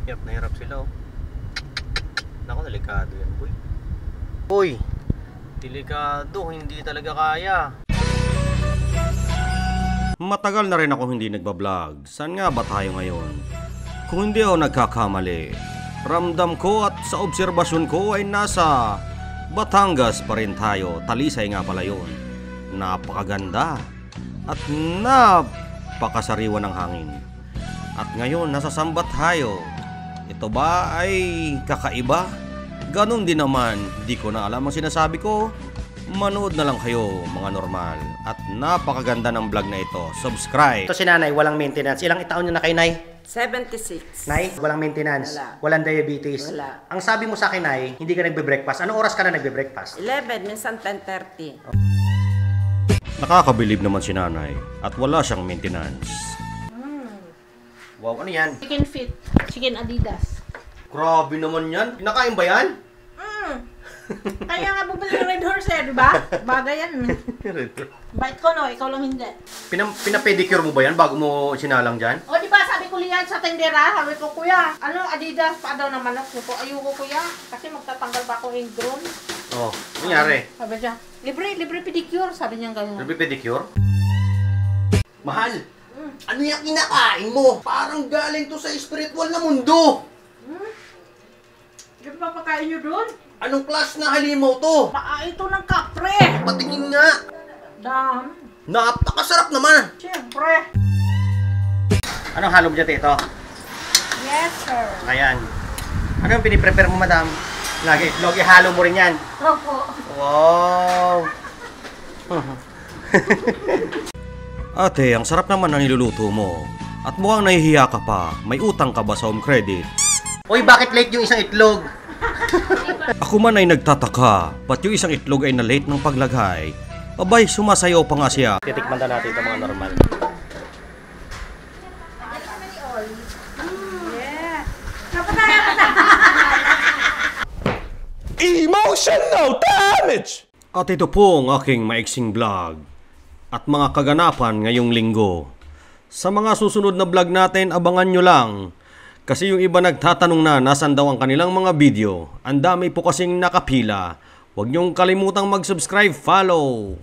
Hirap na hirap sila oh. Naku, delikado yan boy. Uy, delikado, hindi talaga kaya. Matagal na rin ako hindi nagbablog. Saan nga ba tayo ngayon? Kung hindi ako nagkakamali, ramdam ko at sa obserbasyon ko ay nasa Batangas pa rin tayo. Talisay nga pala yun. Napakaganda at napakasariwa ng hangin. At ngayon nasa Sambat tayo. Ito ba ay kakaiba? Ganon din naman, di ko na alam ang sinasabi ko. Manood na lang kayo mga normal. At napakaganda ng vlog na ito. Subscribe. Ito si nanay, walang maintenance. Ilang taon nyo na kay nay? 76. Nay, walang maintenance. Wala. Walang diabetes. Wala. Ang sabi mo sa akin nay, hindi ka nagbe-breakfast. Anong oras ka na nagbe-breakfast? 11, minsan 10:30. Nakakabilib naman si nanay. At wala siyang maintenance. Wow, ano yan? Chicken Fit. Chicken Adidas. Grabe naman yan. Kinakain ba yan? Kaya nga bumili ng Red Horse eh, di ba? Bagay yan. Bait ko no, ikaw lang hindi. Pinapedicure mo ba yan bago mo sinalang dyan? O di ba sabi ko liyan sa tendera, sabi ko kuya, ano Adidas pa daw na manok ko. Ayoko kuya, kasi magtatanggal pa ako yung drone. Oh, nangyari? Sabi siya, libre pedicure, sabi niya ganyan. Libre pedicure? Mahal! Ano yung kinakain mo? Parang galing to sa spiritual na mundo! Di ba pakain nyo doon? Anong class na halimaw to? Baka ito ng kapre. Patingin nga! Dam. Napakasarap naman! Siyempre. Anong halo mo dyan, Tito? Yes sir. Ayan. Ano yung piniprepare mo, madam? Lagi, ihalo mo rin yan. Opo. Wow! Ate, ang sarap naman ng niluluto mo. At mukhang nahihiya ka pa. May utang ka ba sa home credit? Uy, bakit late yung isang itlog? Ako man ay nagtataka, ba't yung isang itlog ay na-late ng paglagay? Abay, sumasayaw pa nga siya. Titikman na natin ito mga normal. Emotional damage! At ito po ang aking maiksing vlog at mga kaganapan ngayong linggo. Sa mga susunod na vlog natin, abangan nyo lang. Kasi yung iba nagtatanong na nasan daw ang kanilang mga video. Ang dami po kasing nakapila. Huwag nyong kalimutang mag-subscribe, follow.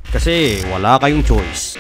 Kasi wala kayong choice.